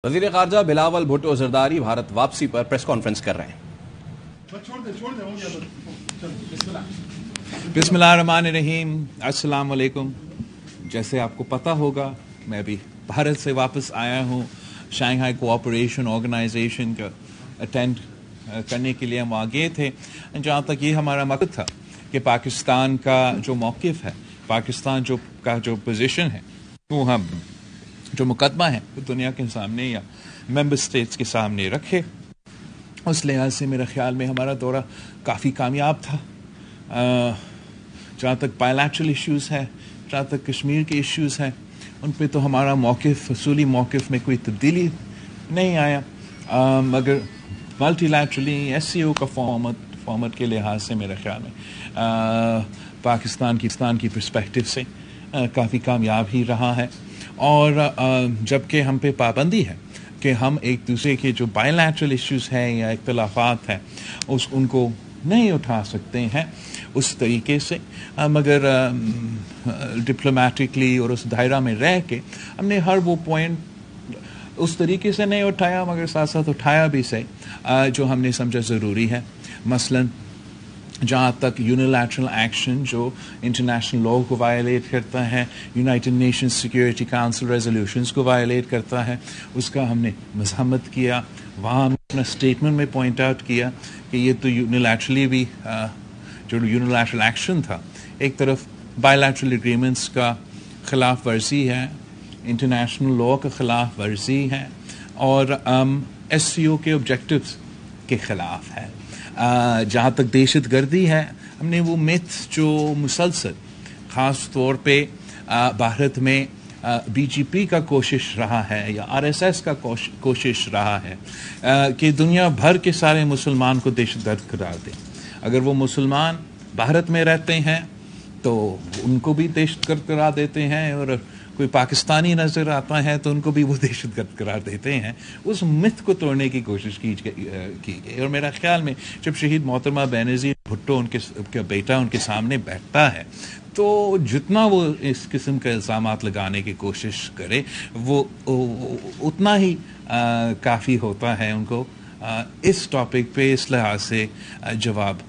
وزیر خارجہ بلاول بھٹو زرداری بھارت واپسی پر پریس کانفرنس کر رہے ہیں۔ بسم اللہ الرحمن الرحیم، السلام علیکم۔ جیسے آپ کو پتہ ہوگا میں بھی بھارت سے واپس آیا ہوں۔ شنگھائی کوآپریشن آرگنائزیشن کا اٹینڈ کرنے کے لیے ہم وہاں گئے تھے، جہاں تک یہ ہمارا مقصد تھا کہ پاکستان کا جو موقف ہے، پاکستان کا جو پوزیشن ہے، وہ ہم جو مقدمہ ہے وہ دنیا کے سامنے یا ممبر اسٹیٹس کے سامنے رکھے۔ اس لحاظ سے میرا خیال میں ہمارا دورہ کافی کامیاب تھا۔ جہاں تک بائیلیٹرل ایشوز ہے، جہاں تک کشمیر کے ایشوز ہیں، ان پہ تو ہمارا موقف، اصولی موقف میں کوئی تبدیلی نہیں آیا، مگر ملٹی لیٹرلی ایس سی او کا فارمیٹ کے لحاظ سے میرا خیال میں پاکستان کی پرسپیکٹو سے کافی کامیاب ہی رہا ہے۔ اور جبکہ ہم پہ پابندی ہے کہ ہم ایک دوسرے کے جو بائی لیٹرل ایشوز ہیں یا اختلافات ہیں ان کو نہیں اٹھا سکتے ہیں اس طریقے سے، مگر ڈپلومیٹکلی اور اس دائرہ میں رہ کے ہم نے ہر وہ پوائنٹ اس طریقے سے نہیں اٹھایا، مگر ساتھ ساتھ اٹھایا بھی صحیح جو ہم نے سمجھا ضروری ہے۔ مثلاً جہاں تک یونیلیٹرل ایکشن جو انٹرنیشنل لاء کو وائلیٹ کرتا ہے، United nations security council resolutions کو وائلیٹ کرتا ہے، اس کا ہم نے مذمت کیا۔ وہاں ہم نے اپنا اسٹیٹمنٹ میں پوائنٹ آؤٹ کیا کہ یہ تو یونیلیٹرلی بھی جو یونیلیٹرل ایکشن تھا ایک طرف بائی لیٹرل اگریمنٹس کا خلاف ورزی ہے، انٹرنیشنل لاء کا خلاف ورزی ہے، اور ایس سی او کے آبجیکٹیوز کے خلاف ہے۔ جہاں تک دہشت گردی ہے، ہم نے وہ میتھ جو مسلسل خاص طور پہ بھارت میں بی جے پی کا کوشش رہا ہے یا آر ایس ایس کا کوشش رہا ہے کہ دنیا بھر کے سارے مسلمان کو دہشت گرد قرار دیں۔ اگر وہ مسلمان بھارت میں رہتے ہیں تو ان کو بھی دہشت گرد قرار دیتے ہیں، اور کوئی پاکستانی نظر آتا ہے تو ان کو بھی وہ دہشت گرد قرار دیتے ہیں۔ اس مت کو توڑنے کی کوشش کی گئی، اور میرا خیال میں جب شہید محترمہ بینظیر بھٹو ان کے بیٹا ان کے سامنے بیٹھتا ہے تو جتنا وہ اس قسم کے الزامات لگانے کی کوشش کرے وہ اتنا ہی کافی ہوتا ہے ان کو اس ٹاپک پہ اس لحاظ سے جواب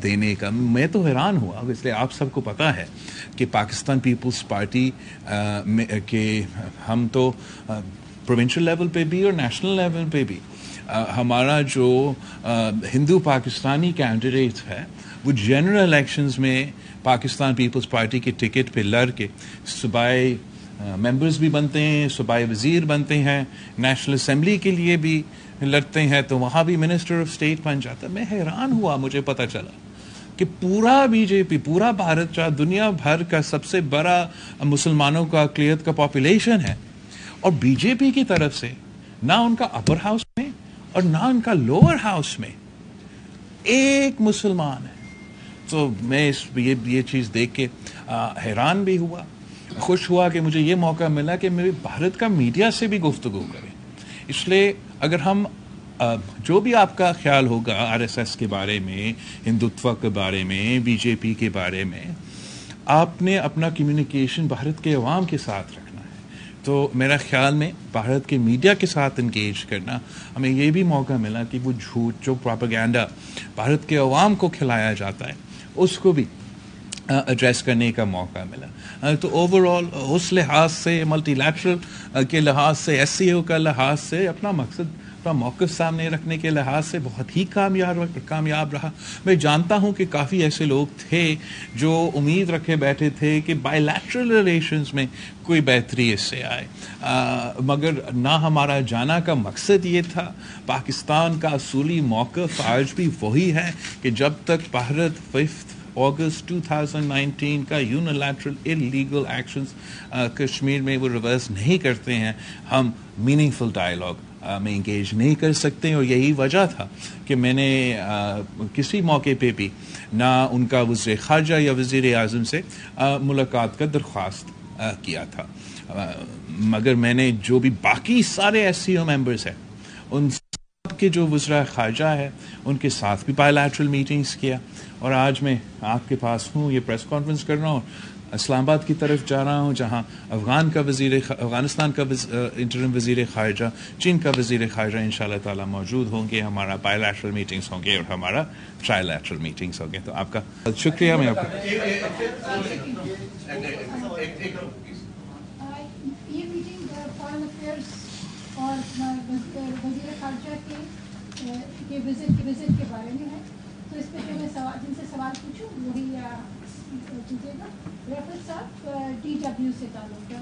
دینے کا۔ میں تو حیران ہوا، اس لیے آپ سب کو پتہ ہے کہ پاکستان پیپلز پارٹی کہ ہم تو پروونشل لیول پہ بھی اور نیشنل لیول پہ بھی ہمارا جو ہندو پاکستانی کینڈیڈیٹ ہے وہ جنرل الیکشنز میں پاکستان پیپلز پارٹی کے ٹکٹ پہ لڑ کے صوبائی ممبرز بھی بنتے ہیں، صوبائی وزیر بنتے ہیں، نیشنل اسمبلی کے لیے بھی لڑتے ہیں، تو وہاں بھی منسٹر آف اسٹیٹ بن جاتا ہے۔ میں حیران ہوا، مجھے پتہ چلا کہ پورا بی جے پی، پورا بھارت چاہے دنیا بھر کا سب سے بڑا مسلمانوں کا اقلیت کا پاپولیشن ہے، اور بی جے پی کی طرف سے نہ ان کا اپر ہاؤس میں اور نہ ان کا لوور ہاؤس میں ایک مسلمان ہے۔ تو میں یہ چیز دیکھ کے حیران بھی ہوا، خوش ہوا کہ مجھے یہ موقع ملا کہ میرے بھارت کا میڈیا سے بھی گفتگو کریں۔ اس لیے اگر ہم جو بھی آپ کا خیال ہوگا آر ایس ایس کے بارے میں، ہندوتوا کے بارے میں، بی جے پی کے بارے میں، آپ نے اپنا کمیونیکیشن بھارت کے عوام کے ساتھ رکھنا ہے۔ تو میرا خیال میں بھارت کے میڈیا کے ساتھ انگیج کرنا، ہمیں یہ بھی موقع ملا کہ وہ جھوٹ جو پروپیگنڈا بھارت کے عوام کو کھلایا جاتا ہے اس کو بھی ایڈریس کرنے کا موقع ملا۔ تو اوور آل اس لحاظ سے، ملٹی لیٹرل کے لحاظ سے، ایس سی او کا لحاظ سے، اپنا مقصد، اپنا موقف سامنے رکھنے کے لحاظ سے بہت ہی کامیاب رہا۔ میں جانتا ہوں کہ کافی ایسے لوگ تھے جو امید رکھے بیٹھے تھے کہ بائی لیٹرل ریلیشنز میں کوئی بہتری اس سے آئے، مگر نہ ہمارا جانا کا مقصد یہ تھا۔ پاکستان کا اصولی موقف آج بھی وہی ہے کہ جب تک بھارت 5 اگست 2019 کا یونیلیٹرل انلیگل ایکشنز کشمیر میں وہ ریورس نہیں کرتے ہیں، ہم میننگ فل ڈائلاگ میں انگیج نہیں کر سکتے۔ اور یہی وجہ تھا کہ میں نے کسی موقع پہ بھی نہ ان کا وزیر خارجہ یا وزیر اعظم سے ملاقات کا درخواست کیا تھا، مگر میں نے جو بھی باقی سارے ایس سی او ممبرز ہیں ان سب کے جو وزراء خارجہ ہے ان کے ساتھ بھی بائی لیٹرل میٹنگز کیا، اور آج میں آپ کے پاس ہوں، یہ پریس کانفرنس کر رہا ہوں، اسلام آباد کی طرف جا رہا ہوں جہاں افغانستان کا انٹرم وزیر خارجہ، چین کا وزیر خارجہ انشاءاللہ تعالی موجود ہوں گے. ہمارا بائی لیٹرل میٹنگس ہوں گے اور ہمارا ٹرائی لیٹرل میٹنگس ہوں گے. تو آپ کا شکریہ. میں آپ کا یہ میٹنگ فارن افیئرس اور وزیر خارجہ کے وزٹ کے بارے میں ہے، تو اس پہ جو میں جن سے سوال پوچھوں وہی کیجیے گا. ریفر صاحب DW سے تعلق ہے.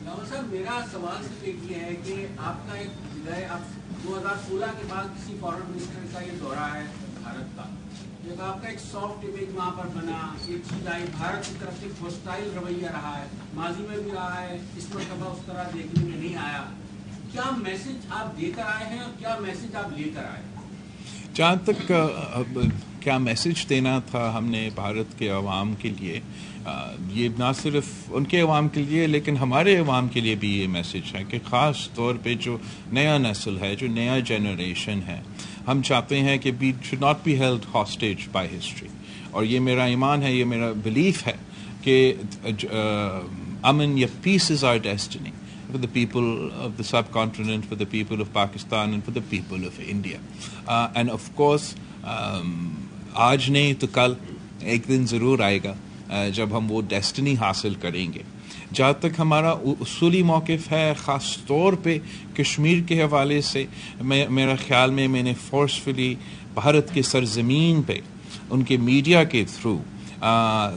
راول صاحب میرا سوال صرف ایک یہ ہے کہ آپ کا ایک ہے، آپ 2016 کے بعد کسی فارن منسٹر کا یہ دورہ ہے بھارت کا، ایک آپ کا ایک سافٹ امیج وہاں پر بنا، ایک چیز آئی بھارت کی طرف سے ہوسٹائل رویہ رہا ہے، ماضی میں بھی رہا ہے، اس مرتبہ اس طرح دیکھنے میں نہیں آیا. کیا میسج آپ دے کر آئے ہیں اور کیا میسج آپ لے کر آئے ہیں؟ جہاں تک کیا میسج دینا تھا ہم نے بھارت کے عوام کے لیے، یہ نہ صرف ان کے عوام کے لیے لیکن ہمارے عوام کے لیے بھی یہ میسج ہے کہ خاص طور پہ جو نیا نسل ہے، جو نیا جنریشن ہے، ہم چاہتے ہیں کہ we should not be held hostage by history. اور یہ میرا ایمان ہے، یہ میرا بلیف ہے کہ امن یا peace is our destiny for the people of the subcontinent, for the people of Pakistan and for the people of India. And of course آج نہیں تو کل ایک دن ضرور آئے گا جب ہم وہ ڈیسٹنی حاصل کریں گے. جہاں تک ہمارا اصولی موقف ہے خاص طور پہ کشمیر کے حوالے سے، میرا خیال میں نے فورسفلی بھارت کے سرزمین پہ ان کے میڈیا کے تھرو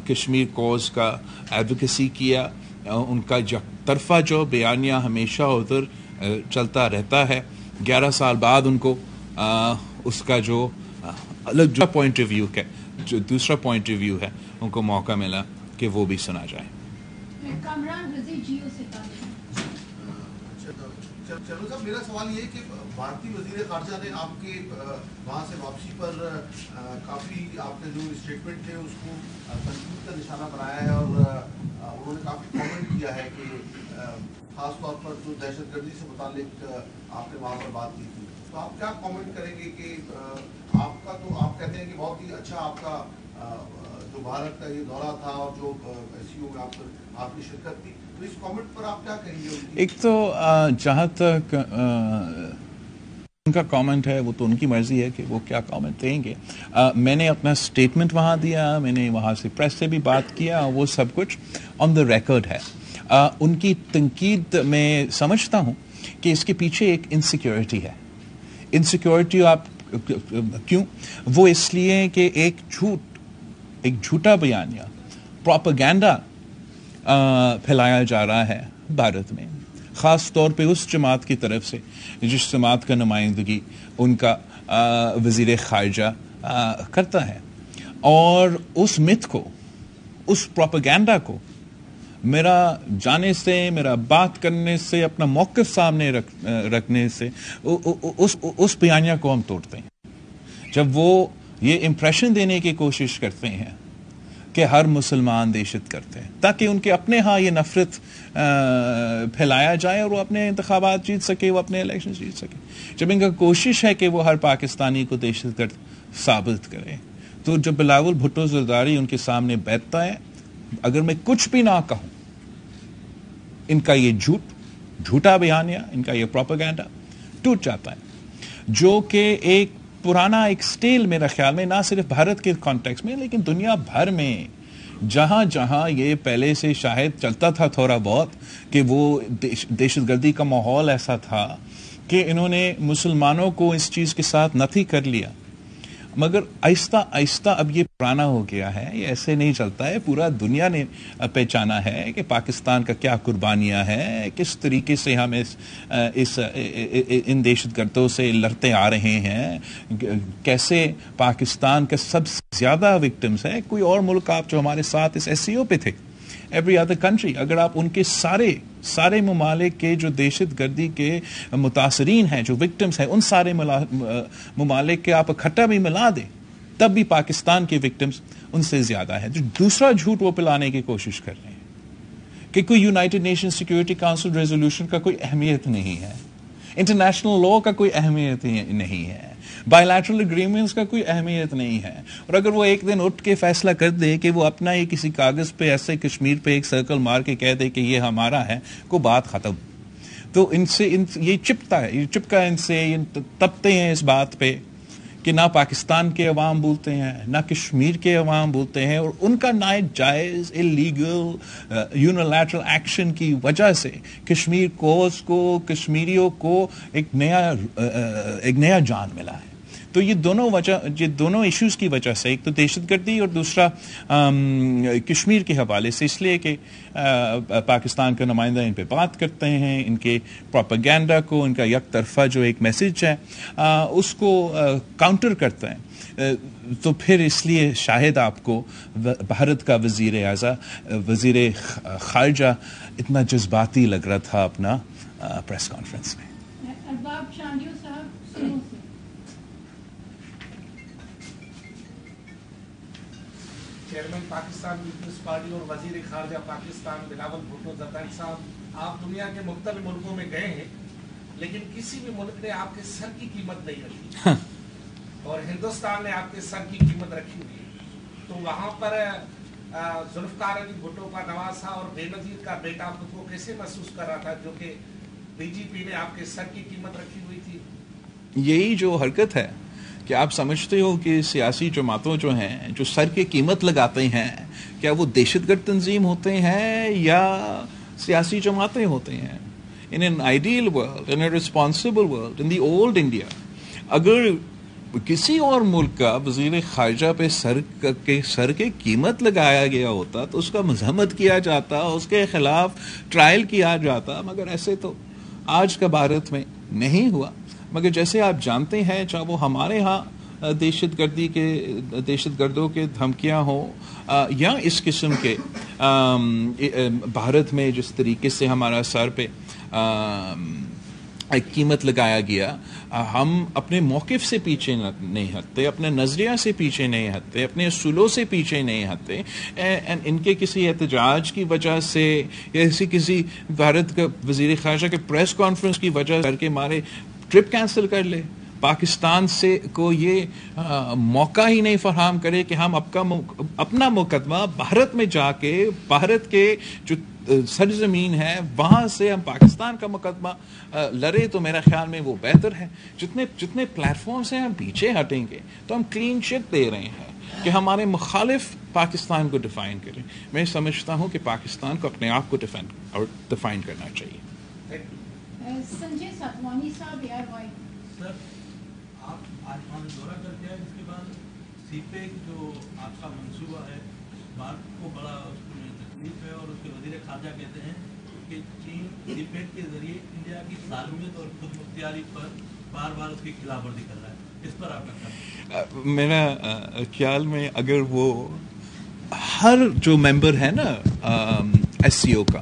کشمیر کوز کا ایڈوکیسی کیا. ان کا طرفہ جو بیانیہ ہمیشہ ادھر چلتا رہتا ہے. 11 سال بعد ان کو اس کا جو الگ جو پوائنٹ آف ویو ہے، جو دوسرا پوائنٹ آف ویو ہے، ان کو موقع ملا کہ وہ بھی سنا جائے. کامران رضی جیو سے چلو صاحب، میرا سوال یہ ہے کہ بھارتی وزیر خارجہ نے آپ کے وہاں سے واپسی پر کافی آپ کے جو اسٹیٹمنٹ تھے اس کو تنقید کا نشانہ بنایا ہے، اور انہوں نے کافی کامنٹ کیا ہے کہ خاص طور پر جو دہشت گردی سے متعلق آپ نے وہاں پر بات کی تھی. تو آپ کیا کامنٹ کریں گے کہ آپ کا تو آپ کہتے ہیں کہ بہت ہی اچھا آپ کا جو بھارت کا یہ دورہ تھا اور جو SCO میں آپ کی شرکت تھی، تو اس کامنٹ پر آپ کیا کہیں گے؟ ایک تو جہاں تک ان کا کامنٹ ہے وہ تو ان کی مرضی ہے کہ وہ کیا کامنٹ دیں گے. میں نے اپنا اسٹیٹمنٹ وہاں دیا، میں نے وہاں سے پریس سے بھی بات کیا، وہ سب کچھ آن دا ریکارڈ ہے. ان کی تنقید میں سمجھتا ہوں کہ اس کے پیچھے ایک انسیکیورٹی ہے. انسیکیورٹی آپ کیوں؟ وہ اس لیے کہ ایک جھوٹا بیانیہ، پروپیگنڈا پھیلایا جا رہا ہے بھارت میں، خاص طور پہ اس جماعت کی طرف سے جس جماعت کا نمائندگی ان کا وزیر خارجہ کرتا ہے. اور اس مت کو، اس پروپیگنڈا کو میرا جانے سے، میرا بات کرنے سے، اپنا موقف سامنے رکھنے سے اس بیانیہ کو ہم توڑتے ہیں. جب وہ یہ امپریشن دینے کی کوشش کرتے ہیں کہ ہر مسلمان دہشت کرتے ہیں تاکہ ان کے اپنے ہاں یہ نفرت پھیلایا جائے اور وہ اپنے انتخابات جیت سکے، وہ اپنے الیکشن جیت سکے. جب ان کا کوشش ہے کہ وہ ہر پاکستانی کو دہشت گرد ثابت کرے، تو جب بلاول بھٹو زرداری ان کے سامنے بیٹھتا ہے، اگر میں کچھ بھی نہ کہوں، ان کا یہ جھوٹا بیانیہ، ان کا یہ پروپیگنڈا ٹوٹ جاتا ہے، جو کہ ایک پرانا ایک سٹیل میرا خیال میں نہ صرف بھارت کے کانٹیکس میں لیکن دنیا بھر میں جہاں جہاں یہ پہلے سے شاید چلتا تھا تھوڑا بہت کہ وہ دہشت گردی کا ماحول ایسا تھا کہ انہوں نے مسلمانوں کو اس چیز کے ساتھ نتھی کر لیا. مگر آہستہ آہستہ اب یہ پرانا ہو گیا ہے، یہ ایسے نہیں چلتا ہے. پورا دنیا نے پہچانا ہے کہ پاکستان کا کیا قربانیاں ہیں، کس طریقے سے ہم ان دہشت گردوں سے لڑتے آ رہے ہیں، کیسے پاکستان کا سب سے زیادہ وکٹمز ہے. کوئی اور ملک آپ جو ہمارے ساتھ اس SCO پہ تھے، ایوری ادر کنٹری، اگر آپ ان کے سارے ممالک کے جو دہشت گردی کے متاثرین ہیں، جو وکٹمز ہیں، ان سارے ممالک کے آپ اکٹھا بھی ملا دیں، تب بھی پاکستان کے وکٹمز ان سے زیادہ ہیں. جو دوسرا جھوٹ وہ پلانے کی کوشش کر رہے ہیں کہ کوئی United nation security council resolution کا کوئی اہمیت نہیں ہے، انٹرنیشنل لا کا کوئی اہمیت نہیں ہے. بائیلیٹرل اگریمنٹس کا کوئی اہمیت نہیں ہے. اور اگر وہ ایک دن اٹھ کے فیصلہ کر دے کہ وہ اپنا ہی کسی کاغذ پہ ایسے کشمیر پہ ایک سرکل مار کے کہہ دے کہ یہ ہمارا ہے, کو بات ختم. تو ان سے یہ چپتا ہے, یہ چپکا ان سے یہ تپتے ہیں اس بات پہ کہ نہ پاکستان کے عوام بولتے ہیں, نہ کشمیر کے عوام بولتے ہیں, اور ان کا ناجائز اللیگل یونیلیٹرل ایکشن کی وجہ سے کشمیر کوز کو, کشمیریوں کو ایک نیا جان ملا ہے. تو یہ دونوں ایشوز کی وجہ سے, ایک تو دہشت گردی اور دوسرا کشمیر کے حوالے سے, اس لیے کہ پاکستان کا نمائندہ ان پہ بات کرتے ہیں, ان کے پروپیگنڈا کو, ان کا یک طرفہ جو ایک میسج ہے اس کو کاؤنٹر کرتے ہیں. تو پھر اس لیے شاید آپ کو بھارت کا وزیر خارجہ اتنا جذباتی لگ رہا تھا اپنا پریس کانفرنس میں. ارباب شانڈیو صاحب سنو سے. چیئرمین پاکستان پیپلز پارٹی اور وزیر خارجہ پاکستان بلاول بھٹو زرداری صاحب, آپ دنیا کے مختلف ملکوں میں گئے ہیں لیکن کسی بھی ملک نے آپ کے سر کی قیمت نہیں رکھی اور ہندوستان نے آپ کے سر کی قیمت رکھی ہوئی ہے. تو وہاں پر ذوالفقار علی بھٹو کا نواسا اور بے نظیر کا بیٹا خود کو کیسے محسوس کر رہا تھا جو کہ بی جے پی نے آپ کے سر کی قیمت رکھی ہوئی تھی؟ یہی جو حرکت ہے کہ آپ سمجھتے ہو کہ سیاسی جماعتوں جو ہیں جو سر کی قیمت لگاتے ہیں, کیا وہ دہشت گرد تنظیم ہوتے ہیں یا سیاسی جماعتیں ہوتے ہیں؟ In an ideal world, in a responsible world, in the old India, اگر کسی اور ملک کا وزیر خارجہ پہ سر کے قیمت لگایا گیا ہوتا تو اس کا مذمت کیا جاتا, اس کے خلاف ٹرائل کیا جاتا, مگر ایسے تو آج کا بھارت میں نہیں ہوا. مگر جیسے آپ جانتے ہیں, چاہے وہ ہمارے ہاں دہشت گردوں کے دھمکیاں ہوں یا اس قسم کے بھارت میں جس طریقے سے ہمارا سر پہ قیمت لگایا گیا, ہم اپنے موقف سے پیچھے نہیں ہٹتے, اپنے نظریہ سے پیچھے نہیں ہٹتے, اپنے اصولوں سے پیچھے نہیں ہٹتے. ان کے کسی احتجاج کی وجہ سے یا کسی بھارت کا وزیر خارجہ کے پریس کانفرنس کی وجہ کر کے ہمارے ٹرپ کینسل کر لے, پاکستان سے کو یہ موقع ہی نہیں فراہم کرے کہ ہم اپنا مقدمہ بھارت میں جا کے, بھارت کے جو سرزمین ہے وہاں سے ہم پاکستان کا مقدمہ لڑے, تو میرا خیال میں وہ بہتر ہے. جتنے پلیٹ فارم سے ہم پیچھے ہٹیں گے تو ہم کلین چٹ دے رہے ہیں کہ ہمارے مخالف پاکستان کو ڈیفائن کریں. میں سمجھتا ہوں کہ پاکستان کو اپنے آپ کو ڈیفائن کرنا چاہیے. سنجے ساتوانی صاحب ایئر وائٹ. سر, آپ آج وہاں دورہ کر کے آئے, اس کے بعد سی پیک جو آپ کا منصوبہ ہے بات کو بڑا اس میں تکلیف ہے, اور اس کے وزیر خارجہ کہتے ہیں کہ چین سی پیک کے ذریعے انڈیا کی سالمیت اور خود مختاری پر بار بار اس کی خلاف ورزی کر رہا ہے. اس پر آپ کا میرا خیال میں اگر وہ ہر جو ممبر ہے نا ایس سی او کا,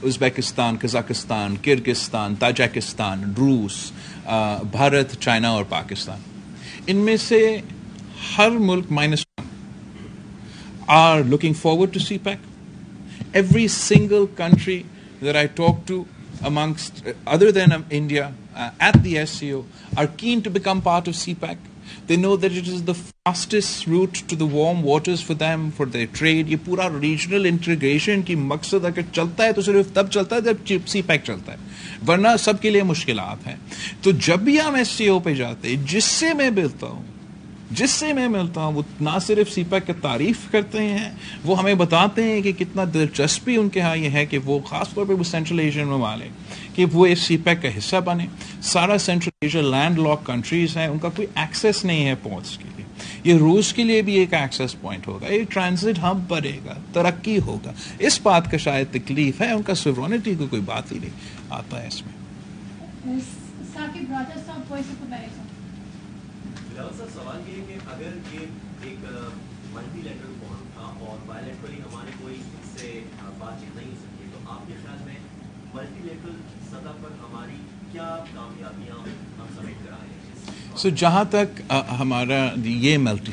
ازبیکستان, قزاقستان, کرگستان, تاجکستان, روس, بھارت, چائنا اور پاکستان, ان میں سے ہر ملک -1 are looking forward to CPEC. Every single country that I talk to amongst other than India at the SCO are keen to become part of CPEC. They know that it is the fastest route to the warm waters for them, for their trade. یہ پورا regional integration کی مقصد اگر چلتا ہے تو صرف تب چلتا ہے جب سی پیک چلتا ہے, ورنہ سب کے لیے مشکلات ہیں. تو جب بھی ہم ایس سی او پہ جاتے, جس سے میں ملتا ہوں وہ نہ صرف سی پیک کی تعریف کرتے ہیں, وہ ہمیں بتاتے ہیں کہ کتنا دلچسپی ان کے ہاں یہ ہے کہ وہ خاص طور پہ وہ سینٹرل ایشین ممالک کہ وہ اس سی پیک کا حصہ بنے. سارا central Asia landlocked countries ہیں, ان کا کوئی ایکسیس نہیں ہے پہنچ کے لیے. یہ روس کے لیے بھی ایک ایکسیس پوائنٹ ہوگا, ایک ٹرانزٹ ہب بڑھے گا, ترقی ہوگا. اس بات کا شاید تکلیف ہے, ان کا سورونٹی کو کوئی بات ہی نہیں آتا ہے اس میں. ثاقب راجہ صاحب وائس آف امریکہ. بلاول صاحب, سوال یہ ہے کہ اگر یہ ایک ملٹی لیٹرل فورم تھا اور بائیلیٹرلی ہمارے کوئی اس سے بات چیت نہیں ہو سکتی, تو آپ کے خیال میں ملٹی لیٹرل سطح پر ہماری کیا کامیابیاں ہم سمیٹ کر آئے ہیں؟ جہاں تک ہمارا یہ multi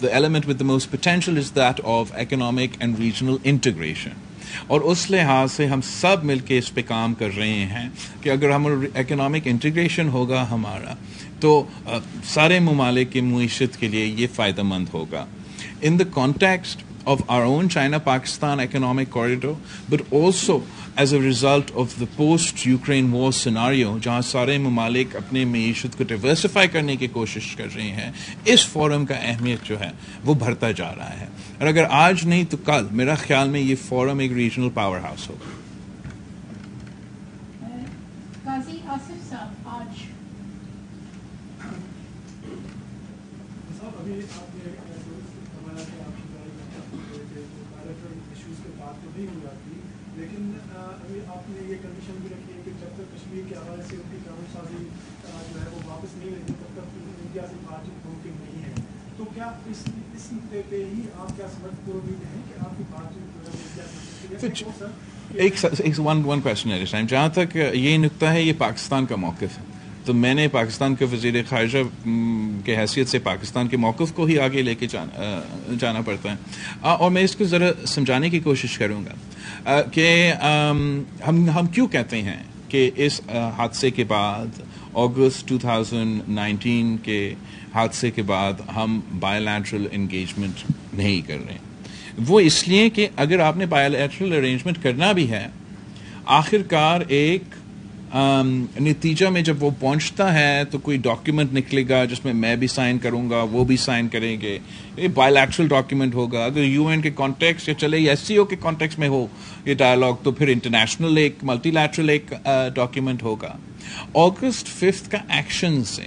the element with the most potential is that of economic and regional integration. اور اس لحاظ سے ہم سب مل کے اس پہ کام کر رہے ہیں کہ اگر ہم اکنامک انٹیگریشن ہوگا ہمارا تو سارے ممالک کی معیشت کے لیے یہ فائدہ مند ہوگا. In the context of our own China-Pakistan economic corridor, but also as a result of the post-Ukraine war scenario, جہاں سارے ممالک اپنے معیشت کو ڈائیورسفائی کرنے کی کوشش کر رہے ہیں, اس فورم کا اہمیت جو ہے وہ بڑھتا جا رہا ہے. اور اگر آج نہیں تو کل میرا خیال میں یہ فورم ایک ریجنل پاور ہاؤس ہوگا. قاضی آصف صاحب, آج لیکن ابھی آپ نے یہ کنڈیشن بھی رکھی ہے کہ جب تک کشمیر کے حوالے سے ان کی قانون سازی جو ہے وہ واپس نہیں لے گی تب تک انڈیا سے بات چیت ممکن نہیں ہے. تو کیا اس نقطے پہ ہی آپ کیا سمجھ کو امید ہیں کہ آپ کی بات چیت جو ہے وہ one question at a time. جہاں تک یہ نقطہ ہے, یہ پاکستان کا موقف ہے, تو میں نے پاکستان کے وزیر خارجہ کے حیثیت سے پاکستان کے موقف کو ہی آگے لے کے جانا پڑتا ہے, اور میں اس کو ذرا سمجھانے کی کوشش کروں گا کہ ہم کیوں کہتے ہیں کہ اس حادثے کے بعد, اگست 2019 کے حادثے کے بعد ہم بائی لیٹرل انگیجمنٹ نہیں کر رہے ہیں. وہ اس لیے کہ اگر آپ نے بائی لیٹرل ارینجمنٹ کرنا بھی ہے, آخر کار ایک نتیجہ میں جب وہ پہنچتا ہے تو کوئی ڈاکیومنٹ نکلے گا جس میں میں بھی سائن کروں گا, وہ بھی سائن کریں گے, یہ بائی لیٹرل ڈاکیومنٹ ہوگا. اگر یو این کے کانٹیکس یا چلے ایس سی او کے کانٹیکس میں ہو یہ ڈائلاگ, تو پھر انٹرنیشنل ایک ملٹی لیٹرل ایک ڈاکیومنٹ ہوگا. اگست 5 کا ایکشن سے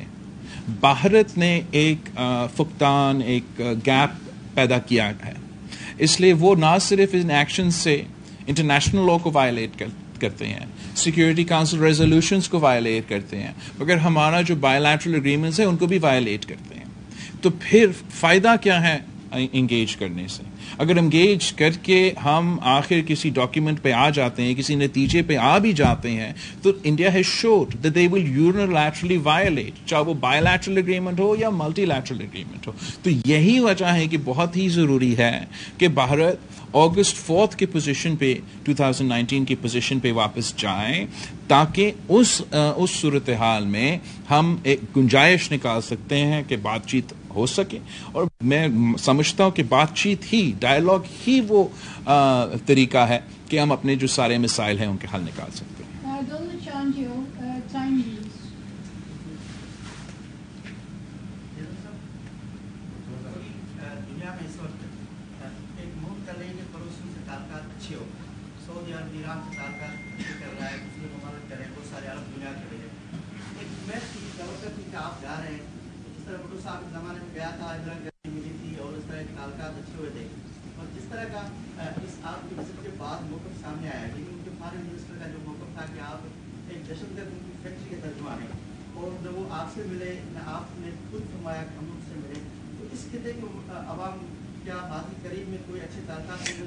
بھارت نے ایک فقدان, ایک گیپ پیدا کیا ہے, اس لیے وہ نہ صرف ان ایکشن سے انٹرنیشنل لا کو وائلیٹ کرتے ہیں, سیکورٹی کاؤنسل ریزولوشنز کو وائلیٹ کرتے ہیں, مگر ہمارا جو بائی لیٹرل اگریمنٹس ہیں ان کو بھی وائلیٹ کرتے ہیں. تو پھر فائدہ کیا ہے انگیج کرنے سے؟ اگر انگیج کر کے ہم آخر کسی ڈاکیومنٹ پہ آ جاتے ہیں, کسی نتیجے پہ آ بھی جاتے ہیں, تو India has showed that they will unilaterally violate, چاہے وہ بائی لیٹرل اگریمنٹ ہو یا ملٹی لیٹرل اگریمنٹ ہو. تو یہی وجہ ہے کہ بہت ہی ضروری ہے کہ بھارت اگست 4 کی پوزیشن پہ 2019 کی پوزیشن پہ واپس جائیں, تاکہ اس صورتحال میں ہم ایک گنجائش نکال سکتے ہیں کہ بات چیت ہو سکے. اور میں سمجھتا ہوں کہ بات چیت ہی, ڈائلاگ ہی وہ طریقہ ہے کہ ہم اپنے جو سارے مسائل ہیں ان کے حل نکال سکتے ہیں.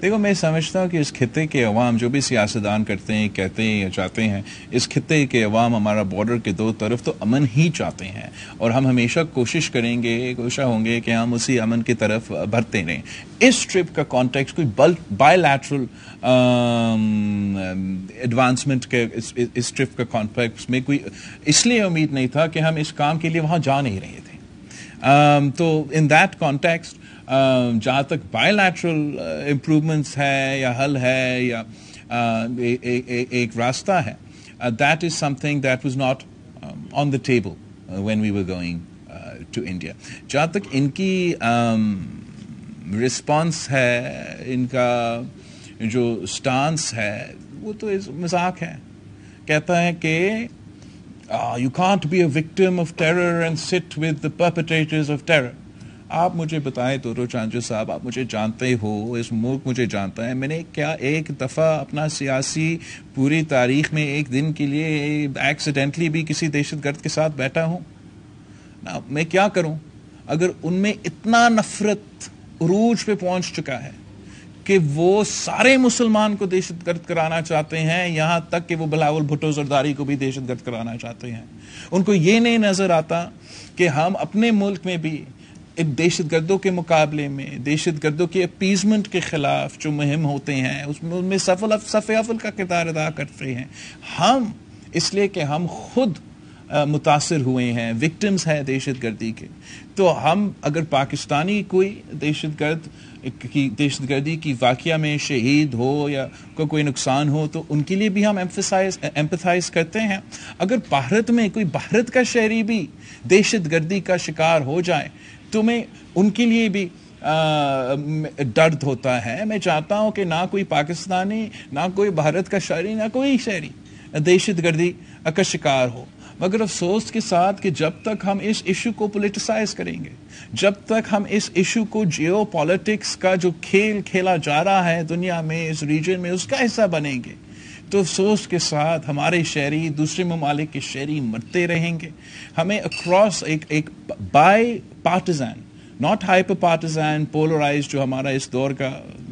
دیکھو, میں سمجھتا ہوں کہ اس خطے کے عوام جو بھی سیاستدان کرتے ہیں, کہتے ہیں یا چاہتے ہیں, اس خطے کے عوام ہمارا بارڈر کے دو طرف تو امن ہی چاہتے ہیں, اور ہم ہمیشہ کوشش کریں گے, کوشاں ہوں گے کہ ہم اسی امن کی طرف بڑھتے رہیں. اس ٹرپ کا کانٹیکسٹ کوئی بائی لیٹرل ایڈوانسمنٹ کے اس ٹرپ کا کانٹیکسٹ میں کوئی اس لیے امید نہیں تھا کہ ہم اس کام کے لیے وہاں جا نہیں رہے تھے. تو ان دیٹ کانٹیکسٹ جہاں تک بائی لیٹرل امپروومنٹس ہے یا حل ہے یا ایک راستہ ہے, that is something that was not on the table when we were going to India. جہاں تک ان کی رسپانس ہے, ان کا جو اسٹانس ہے, وہ تو مذاق ہے. کہتا ہے کہ you can't be a victim of terror and sit with the perpetrators of terror. آپ مجھے بتائیں طور چانجو صاحب, آپ مجھے جانتے ہو, اس ملک مجھے جانتا ہے, میں نے کیا ایک دفعہ اپنا سیاسی پوری تاریخ میں ایک دن کے لیے ایکسیڈنٹلی بھی کسی دہشت گرد کے ساتھ بیٹھا ہوں؟ میں کیا کروں اگر ان میں اتنا نفرت عروج پہ پہنچ چکا ہے کہ وہ سارے مسلمان کو دہشت گرد کرانا چاہتے ہیں, یہاں تک کہ وہ بلاول بھٹو زرداری کو بھی دہشت گرد کرانا چاہتے ہیں. ان کو یہ نہیں نظر آتا کہ ہم اپنے ملک میں بھی دہشت گردوں کے مقابلے میں دہشت گردوں کے اپیزمنٹ کے خلاف جو مہم ہوتے ہیں ان میں صف اول کا کردار ادا کرتے ہیں. ہم اس لیے کہ ہم خود متاثر ہوئے ہیں, وکٹمز ہیں دہشت گردی کے, تو ہم اگر پاکستانی کوئی دہشت گردی کی واقعہ میں شہید ہو یا کوئی نقصان ہو تو ان کے لیے بھی ہم ایمپیتھائز کرتے ہیں. اگر بھارت میں کوئی بھارت کا شہری بھی دہشت گردی کا شکار ہو جائے تو میں ان کے لیے بھی درد ہوتا ہے. میں چاہتا ہوں کہ نہ کوئی پاکستانی, نہ کوئی بھارت کا شہری, نہ کوئی شہری دہشت گردی کا شکار ہو. مگر افسوس کے ساتھ کہ جب تک ہم اس ایشو کو پولیٹیسائز کریں گے, جب تک ہم اس ایشو کو جیو پالیٹکس کا جو کھیل کھیلا جا رہا ہے دنیا میں, اس ریجن میں, اس کا حصہ بنیں گے, تو افسوس کے ساتھ ہمارے شہری دوسرے ممالک کے شہری مرتے رہیں گے. ہمیں اکراس ایک bipartisan, not hyperpartisan polarise جو ہمارا اس دور کا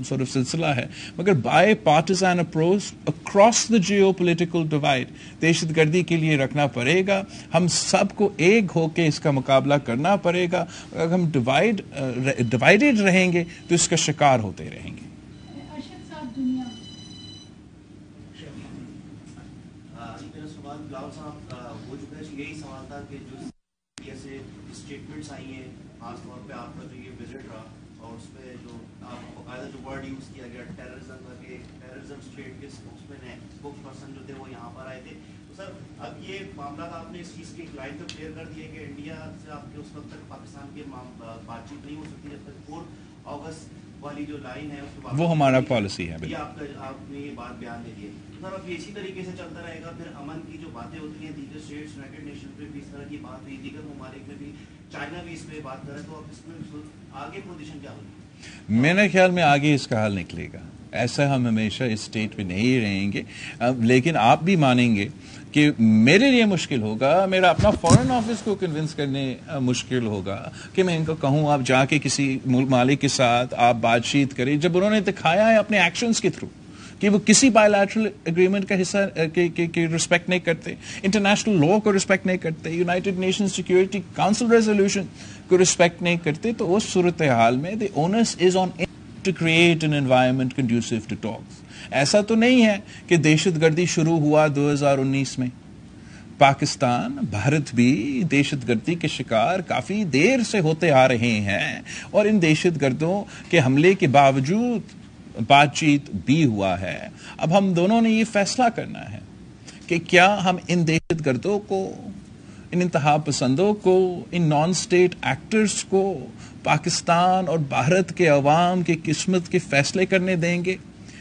سلسلہ ہے, مگر bipartisan approach across the geopolitical divide دہشت گردی کے لیے رکھنا پڑے گا. ہم سب کو ایک ہو کے اس کا مقابلہ کرنا پڑے گا. اگر ہم ڈیوائڈیڈ رہیں گے تو اس کا شکار ہوتے رہیں گے. میرا سوال بلاول صاحب ہو چکا ہے, یہی سوال تھا کہ جو ایسے اسٹیٹمنٹس آئی ہیں, خاص طور پہ آپ کا جو یہ وزٹ رہا اور اس پہ جو آپ باقاعدہ جو ورڈ یوز کیا گیا ٹیررزم کا, کہ ٹیررزم اسٹیٹ کے اسپوکس پرسن جو تھے وہ یہاں پر آئے تھے, تو سر اب یہ معاملات آپ نے اس چیز کی لائن تو کلیئر کر دی ہے کہ انڈیا سے آپ کے اس وقت تک پاکستان کی بات چیت نہیں ہو سکتی جب تک 4 اگست والی جو لائن ہے وہ ہمارا پالیسی ہے. یہ آپ نے یہ بات بیان دے دی ہے. سر اب اسی طریقے سے چلتا رہے گا, پھر امن کی جو باتیں ہوتی ہیں دیگر اسٹیٹس یونائٹیڈ نیشن پہ بھی اس طرح کی بات ہوئی, دیگر ممالک میں بھی, چائنا بھی اس پہ بات کر رہا ہے, تو اب اس میں آگے پوزیشن کیا ہوگی؟ میرے خیال میں آگے اس کا حل نکلے گا. ایسا ہم ہمیشہ اس اسٹیٹ پہ نہیں رہیں گے, لیکن آپ بھی مانیں گے کہ میرے لیے مشکل ہوگا, میرا اپنا فورن آفس کو کنونس کرنے مشکل ہوگا کہ میں ان کو کہوں آپ جا کے کسی مالک کے ساتھ آپ بات چیت کریں, جب انہوں نے دکھایا ہے اپنے ایکشنز کے تھرو کہ وہ کسی بائی لیٹرل اگریمنٹ کا حصہ کی رسپیکٹ نہیں کرتے, انٹرنیشنل لا کو رسپیکٹ نہیں کرتے, United nation security council resolution کو رسپیکٹ نہیں کرتے, تو اس صورتحال میں the onus is on to create an environment conducive to talks. ایسا تو نہیں ہے کہ دہشت گردی شروع ہوا 2019 میں. پاکستان, بھارت بھی دہشت گردی کے شکار کافی دیر سے ہوتے آ رہے ہیں, اور ان دہشت گردوں کے حملے کے باوجود بات چیت بھی ہوا ہے. اب ہم دونوں نے یہ فیصلہ کرنا ہے کہ کیا ہم ان دہشت گردوں کو, ان انتہا پسندوں کو, ان نان اسٹیٹ ایکٹرز کو پاکستان اور بھارت کے عوام کی قسمت کے فیصلے کرنے دیں گے,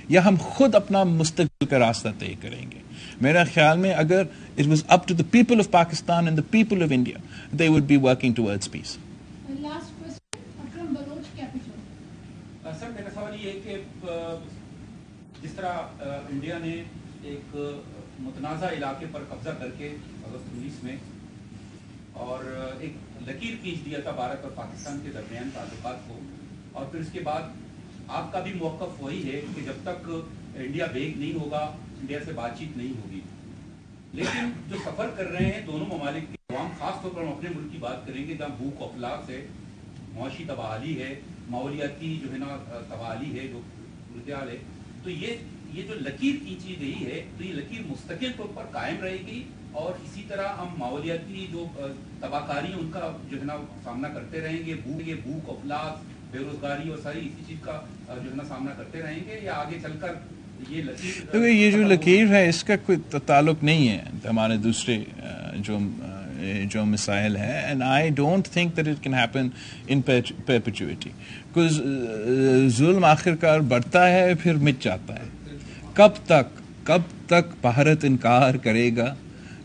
یا ہم خود اپنا مستقبل کا راستہ طے کریں گے. میرا خیال میں اگر it was up to the people of Pakistan and the people of India, they would be working towards peace. Last question, Akram Baloch, Capital. سر میرا سوال یہ ہے کہ جس طرح انڈیا نے ایک متنازع علاقے پر قبضہ کر کے اگست 19 میں اور ایک لکیر کھینچ دیا تھا بھارت اور پاکستان کے درمیان تعلقات کو, اور پھر اس کے بعد آپ کا بھی موقف وہی ہے کہ جب تک انڈیا بیگ نہیں ہوگا انڈیا سے بات چیت نہیں ہوگی. لیکن جو سفر کر رہے ہیں دونوں ممالک کے عوام, خاص طور پر ہم اپنے ملک کی بات کریں گے جہاں بھوک افلاس ہے, معاشی تباہی ہے, ماحولیاتی جو ہے نا تباہی ہے, جو صورتحال ہے, تو یہ جو لکیر کھینچی گئی ہے تو یہ لکیر مستقل طور پر قائم رہے گی, اور اسی طرح ہم ماحولیاتی جو تباہ کاری ان کا جو ہے نا سامنا کرتے رہیں گے, بھوک افلاس, بے روزگاری اور ساری اسی چیز کا جو ہے نا سامنا کرتے رہیں گے, یا آگے چل کر یہ جو لکیر ہے اس کا کوئی تعلق نہیں ہے ہمارے دوسرے جو مسائل ہے, and I don't think that it can happen in perpetuity, because ظلم آخرکار بڑھتا ہے پھر مٹ جاتا ہے. کب تک بھارت انکار کرے گا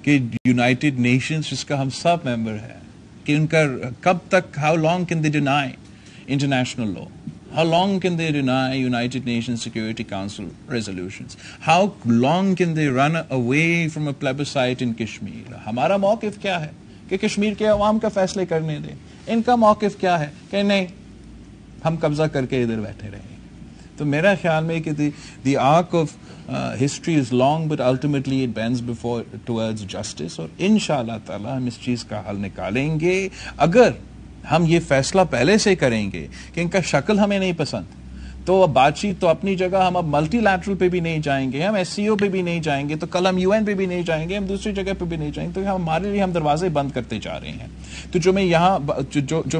کہ یونائٹڈ نیشنز جس کا ہم سب ممبر ہیں, کہ ان کا کب تک, how long can they deny international law? How long can they deny United Nations Security Council resolutions? How long can they run away from a plebiscite in Kashmir? ہمارا موقف کیا ہے کہ کشمیر کے عوام کا فیصلے کرنے دیں. ان کا موقف کیا ہے کہ نہیں ہم قبضہ کر کے ادھر بیٹھے رہیں گے. تو میرا خیال میں کہ the arc of history is long but ultimately it bends towards justice, اور انشاءاللہ تعالی ہم اس چیز کا حل نکالیں گے. اگر ہم یہ فیصلہ پہلے سے کریں گے کہ ان کا شکل ہمیں نہیں پسند تو بات چیت تو اپنی جگہ, ہم اب ملٹی لیٹرل پہ بھی نہیں جائیں گے, ہم ایس سی او پہ بھی نہیں جائیں گے, تو کل ہم UN پہ بھی نہیں جائیں گے, ہم دوسری جگہ پہ بھی نہیں جائیں گے. تو ہمارے لیے ہم دروازے بند کرتے جا رہے ہیں. تو جو میں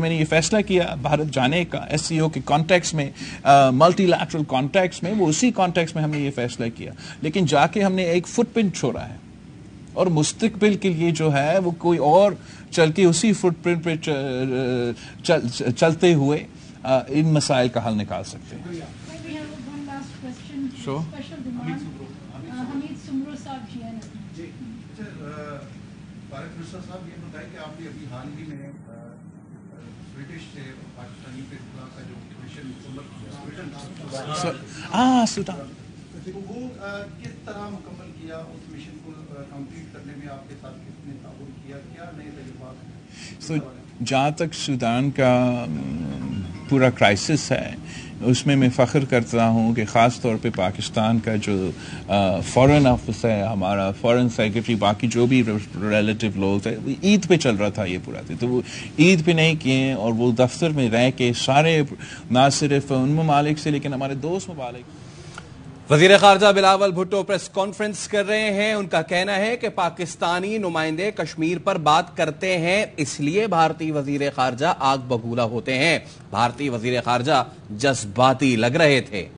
نے یہ فیصلہ کیا بھارت جانے کا ایس سی او کے کانٹیکس میں, ملٹی لیٹرل کانٹیکس میں, وہ اسی کانٹیکس میں ہم نے یہ فیصلہ کیا. لیکن جا کے ہم نے ایک فٹ پرنٹ چھوڑا ہے, اور مستقبل کے لیے جو ہے وہ کوئی اور چل کے اسی فٹ پرنٹ پہ چلتے ہوئے ان مسائل کا حل نکال سکتے ہیں. Sure. حمید سمرو صاحب جی فارغ منسٹر صاحب یہ بتائیں کہ آپ نے ابھی حال ہی میں برٹش سے پاکستانی کے خلاف کا جو مشن سوڈان وہ کس طرح مکمل کیا, اس مشن کو کمپلیٹ کرنے میں آپ کے ساتھ کس نے تعاون کیا, کیا نئے تجربات؟ جہاں تک سوڈان کا پورا کرائسس ہے اس میں فخر کرتا ہوں کہ خاص طور پہ پاکستان کا جو فورن آفس ہے, ہمارا فورن سیکرٹری, باقی جو بھی ریلیٹیو لوگ ہیں, عید پہ چل رہا تھا یہ پورا دن, تو وہ عید پہ نہیں کیے, اور وہ دفتر میں رہ کے سارے نہ صرف ان ممالک سے لیکن ہمارے دوست ممالک. وزیر خارجہ بلاول بھٹو پریس کانفرنس کر رہے ہیں. ان کا کہنا ہے کہ پاکستانی نمائندے کشمیر پر بات کرتے ہیں, اس لیے بھارتی وزیر خارجہ آگ ببولا ہوتے ہیں. بھارتی وزیر خارجہ جذباتی لگ رہے تھے.